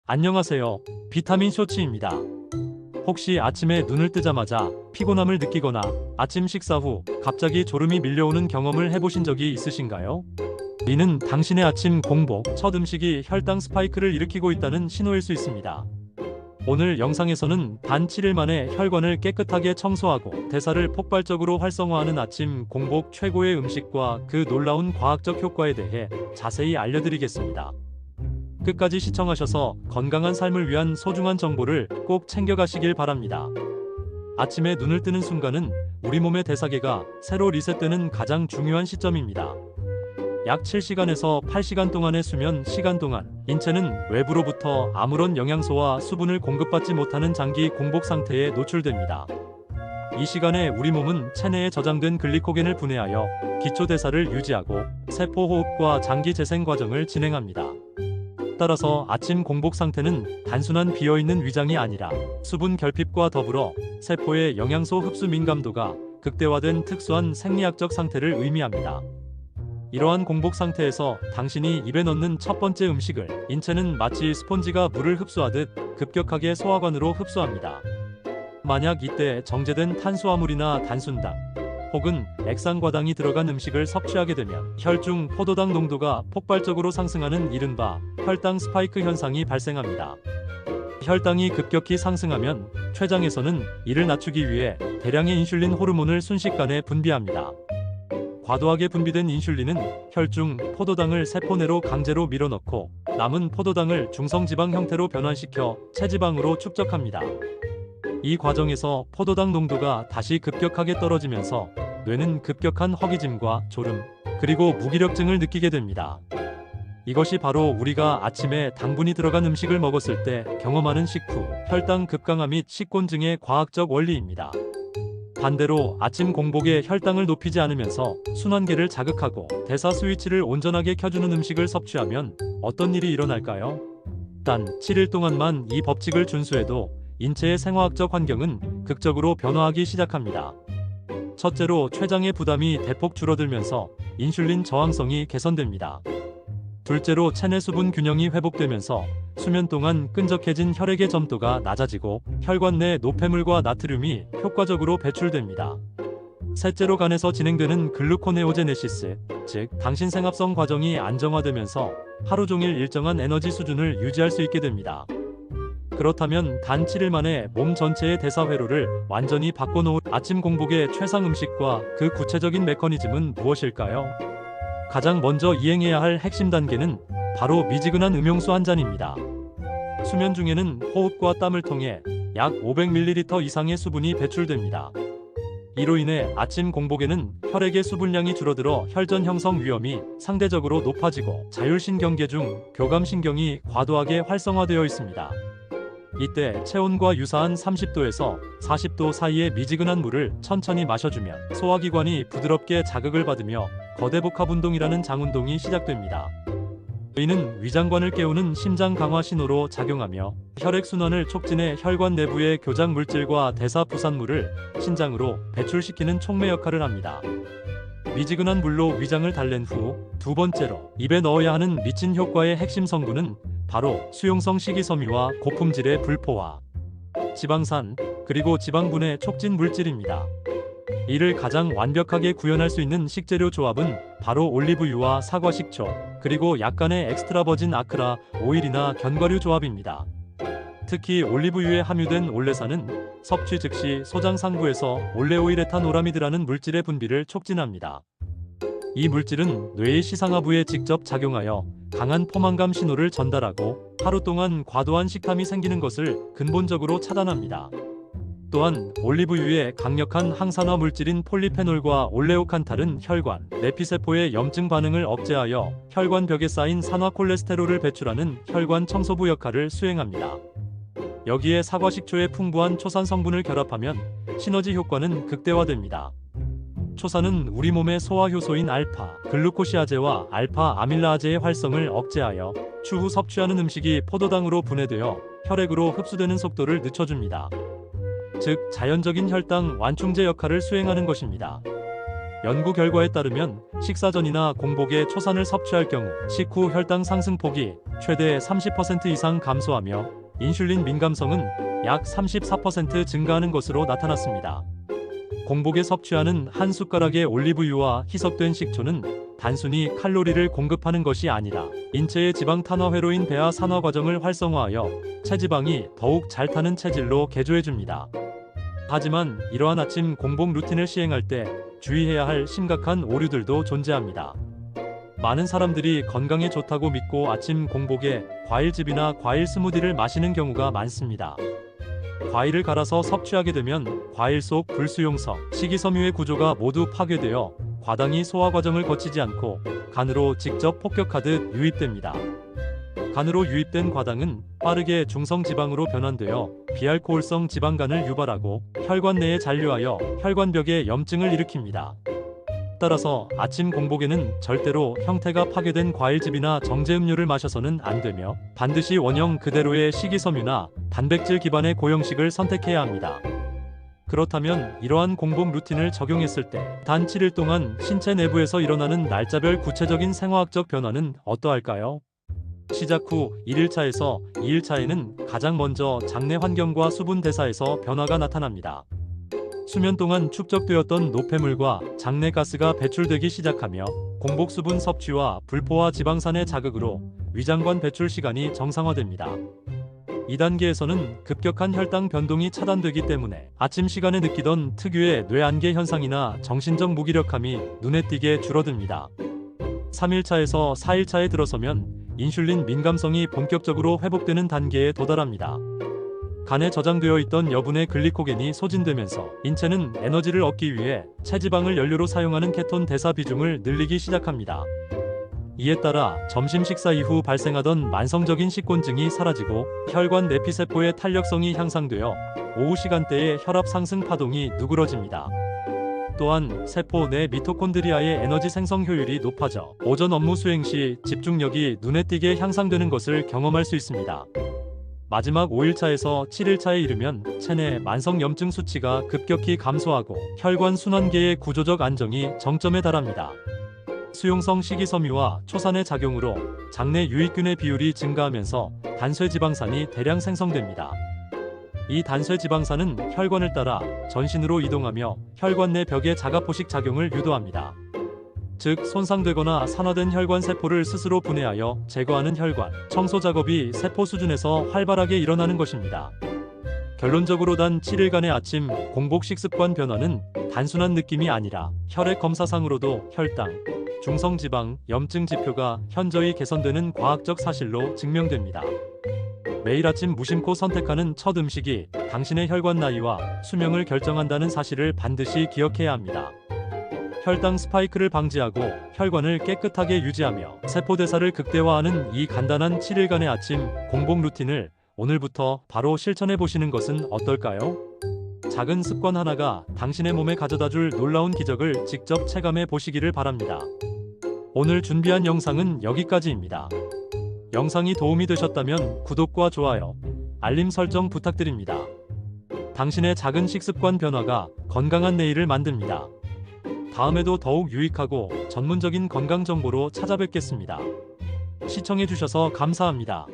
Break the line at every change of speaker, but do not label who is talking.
안녕하세요. 비타민 쇼츠입니다. 혹시 아침에 눈을 뜨자마자 피곤함을 느끼거나 아침 식사 후 갑자기 졸음이 밀려오는 경험을 해보신 적이 있으신가요? 이는 당신의 아침 공복 첫 음식이 혈당 스파이크를 일으키고 있다는 신호일 수 있습니다. 오늘 영상에서는 단 7일 만에 혈관을 깨끗하게 청소하고 대사를 폭발적으로 활성화하는 아침 공복 최고의 음식과 그 놀라운 과학적 효과에 대해 자세히 알려드리겠습니다. 끝까지 시청하셔서 건강한 삶을 위한 소중한 정보를 꼭 챙겨가시길 바랍니다. 아침에 눈을 뜨는 순간은 우리 몸의 대사계가 새로 리셋되는 가장 중요한 시점입니다. 약 7시간에서 8시간 동안의 수면 시간 동안 인체는 외부로부터 아무런 영양소와 수분을 공급받지 못하는 장기 공복 상태에 노출됩니다. 이 시간에 우리 몸은 체내에 저장된 글리코겐을 분해하여 기초 대사를 유지하고 세포 호흡과 장기 재생 과정을 진행합니다. 따라서 아침 공복 상태는 단순한 비어있는 위장이 아니라 수분 결핍과 더불어 세포의 영양소 흡수 민감도가 극대화된 특수한 생리학적 상태를 의미합니다. 이러한 공복 상태에서 당신이 입에 넣는 첫 번째 음식을 인체는 마치 스폰지가 물을 흡수하듯 급격하게 소화관으로 흡수합니다. 만약 이때 정제된 탄수화물이나 단순당 혹은 액상과당이 들어간 음식을 섭취하게 되면 혈중 포도당 농도가 폭발적으로 상승하는 이른바 혈당 스파이크 현상이 발생합니다. 혈당이 급격히 상승하면 췌장에서는 이를 낮추기 위해 대량의 인슐린 호르몬을 순식간에 분비합니다. 과도하게 분비된 인슐린은 혈중 포도당을 세포 내로 강제로 밀어넣고 남은 포도당을 중성지방 형태로 변환시켜 체지방으로 축적합니다. 이 과정에서 포도당 농도가 다시 급격하게 떨어지면서 뇌는 급격한 허기짐과 졸음, 그리고 무기력증을 느끼게 됩니다. 이것이 바로 우리가 아침에 당분이 들어간 음식을 먹었을 때 경험하는 식후 혈당 급강하 및 식곤증의 과학적 원리입니다. 반대로 아침 공복에 혈당을 높이지 않으면서 순환계를 자극하고 대사 스위치를 온전하게 켜주는 음식을 섭취하면 어떤 일이 일어날까요? 단 7일 동안만 이 법칙을 준수해도 인체의 생화학적 환경은 극적으로 변화하기 시작합니다. 첫째로 췌장의 부담이 대폭 줄어들면서 인슐린 저항성이 개선됩니다. 둘째로 체내 수분 균형이 회복되면서 수면 동안 끈적해진 혈액의 점도가 낮아지고 혈관 내 노폐물과 나트륨이 효과적으로 배출됩니다. 셋째로 간에서 진행되는 글루코네오제네시스, 즉 당신 생합성 과정이 안정화되면서 하루 종일 일정한 에너지 수준을 유지할 수 있게 됩니다. 그렇다면 단 7일 만에 몸 전체의 대사 회로를 완전히 바꿔놓을 아침 공복의 최상 음식과 그 구체적인 메커니즘은 무엇일까요? 가장 먼저 이행해야 할 핵심 단계는 바로 미지근한 음용수 한 잔입니다. 수면 중에는 호흡과 땀을 통해 약 500ml 이상의 수분이 배출됩니다. 이로 인해 아침 공복에는 혈액의 수분량이 줄어들어 혈전 형성 위험이 상대적으로 높아지고 자율신경계 중 교감신경이 과도하게 활성화되어 있습니다. 이때 체온과 유사한 30도에서 40도 사이의 미지근한 물을 천천히 마셔주면 소화기관이 부드럽게 자극을 받으며 거대복합운동이라는 장운동이 시작됩니다. 이는 위장관을 깨우는 심장 강화 신호로 작용하며 혈액순환을 촉진해 혈관 내부의 교장 물질과 대사 부산물을 신장으로 배출시키는 촉매 역할을 합니다. 미지근한 물로 위장을 달랜 후 두 번째로 입에 넣어야 하는 미친 효과의 핵심 성분은 바로 수용성 식이섬유와 고품질의 불포화, 지방산, 그리고 지방분해 촉진 물질입니다. 이를 가장 완벽하게 구현할 수 있는 식재료 조합은 바로 올리브유와 사과식초, 그리고 약간의 엑스트라버진 아크라 오일이나 견과류 조합입니다. 특히 올리브유에 함유된 올레산은 섭취 즉시 소장 상부에서 올레오일에탄오라미드라는 물질의 분비를 촉진합니다. 이 물질은 뇌의 시상하부에 직접 작용하여 강한 포만감 신호를 전달하고 하루 동안 과도한 식탐이 생기는 것을 근본적으로 차단합니다. 또한 올리브유의 강력한 항산화 물질인 폴리페놀과 올레오칸탈은 혈관, 내피세포의 염증 반응을 억제하여 혈관 벽에 쌓인 산화 콜레스테롤을 배출하는 혈관 청소부 역할을 수행합니다. 여기에 사과식초의 풍부한 초산 성분을 결합하면 시너지 효과는 극대화됩니다. 초산은 우리 몸의 소화 효소인 알파 글루코시아제와 알파 아밀라아제의 활성을 억제하여 추후 섭취하는 음식이 포도당으로 분해되어 혈액으로 흡수되는 속도를 늦춰줍니다. 즉 자연적인 혈당 완충제 역할을 수행하는 것입니다. 연구 결과에 따르면 식사 전이나 공복에 초산을 섭취할 경우 식후 혈당 상승폭이 최대 30% 이상 감소하며 인슐린 민감성은 약 34% 증가하는 것으로 나타났습니다. 공복에 섭취하는 한 숟가락의 올리브유와 희석된 식초는 단순히 칼로리를 공급하는 것이 아니라 인체의 지방 탄화 회로인 배아 산화 과정을 활성화하여 체지방이 더욱 잘 타는 체질로 개조해줍니다. 하지만 이러한 아침 공복 루틴을 시행할 때 주의해야 할 심각한 오류들도 존재합니다. 많은 사람들이 건강에 좋다고 믿고 아침 공복에 과일즙이나 과일 스무디를 마시는 경우가 많습니다. 과일을 갈아서 섭취하게 되면 과일 속 불수용성, 식이섬유의 구조가 모두 파괴되어 과당이 소화 과정을 거치지 않고 간으로 직접 폭격하듯 유입됩니다. 간으로 유입된 과당은 빠르게 중성지방으로 변환되어 비알코올성 지방간을 유발하고 혈관 내에 잔류하여 혈관벽에 염증을 일으킵니다. 따라서 아침 공복에는 절대로 형태가 파괴된 과일즙이나 정제 음료를 마셔서는 안 되며 반드시 원형 그대로의 식이섬유나 단백질 기반의 고형식을 선택해야 합니다. 그렇다면 이러한 공복 루틴을 적용했을 때 단 7일 동안 신체 내부에서 일어나는 날짜별 구체적인 생화학적 변화는 어떠할까요? 시작 후 1일차에서 2일차에는 가장 먼저 장내 환경과 수분 대사에서 변화가 나타납니다. 수면 동안 축적되었던 노폐물과 장내 가스가 배출되기 시작하며 공복 수분 섭취와 불포화 지방산의 자극으로 위장관 배출 시간이 정상화됩니다. 2단계에서는 급격한 혈당 변동이 차단되기 때문에 아침 시간에 느끼던 특유의 뇌안개 현상이나 정신적 무기력함이 눈에 띄게 줄어듭니다. 3일차에서 4일차에 들어서면 인슐린 민감성이 본격적으로 회복되는 단계에 도달합니다. 간에 저장되어 있던 여분의 글리코겐이 소진되면서 인체는 에너지를 얻기 위해 체지방을 연료로 사용하는 케톤 대사 비중을 늘리기 시작합니다. 이에 따라 점심 식사 이후 발생하던 만성적인 식곤증이 사라지고 혈관 내피세포의 탄력성이 향상되어 오후 시간대에 혈압 상승 파동이 누그러집니다. 또한 세포 내 미토콘드리아의 에너지 생성 효율이 높아져 오전 업무 수행 시 집중력이 눈에 띄게 향상되는 것을 경험할 수 있습니다. 마지막 5일차에서 7일차에 이르면 체내 만성염증 수치가 급격히 감소하고 혈관 순환계의 구조적 안정이 정점에 달합니다. 수용성 식이섬유와 초산의 작용으로 장내 유익균의 비율이 증가하면서 단쇄지방산이 대량 생성됩니다. 이 단쇄지방산은 혈관을 따라 전신으로 이동하며 혈관 내 벽의 자가포식 작용을 유도합니다. 즉 손상되거나 산화된 혈관 세포를 스스로 분해하여 제거하는 혈관 청소 작업이 세포 수준에서 활발하게 일어나는 것입니다. 결론적으로 단 7일간의 아침 공복 식습관 변화는 단순한 느낌이 아니라 혈액 검사상으로도 혈당, 중성지방, 염증 지표가 현저히 개선되는 과학적 사실로 증명됩니다. 매일 아침 무심코 선택하는 첫 음식이 당신의 혈관 나이와 수명을 결정한다는 사실을 반드시 기억해야 합니다. 혈당 스파이크를 방지하고 혈관을 깨끗하게 유지하며 세포대사를 극대화하는 이 간단한 7일간의 아침 공복 루틴을 오늘부터 바로 실천해 보시는 것은 어떨까요? 작은 습관 하나가 당신의 몸에 가져다줄 놀라운 기적을 직접 체감해 보시기를 바랍니다. 오늘 준비한 영상은 여기까지입니다. 영상이 도움이 되셨다면 구독과 좋아요, 알림 설정 부탁드립니다. 당신의 작은 식습관 변화가 건강한 내일을 만듭니다. 다음에도 더욱 유익하고 전문적인 건강 정보로 찾아뵙겠습니다. 시청해주셔서 감사합니다.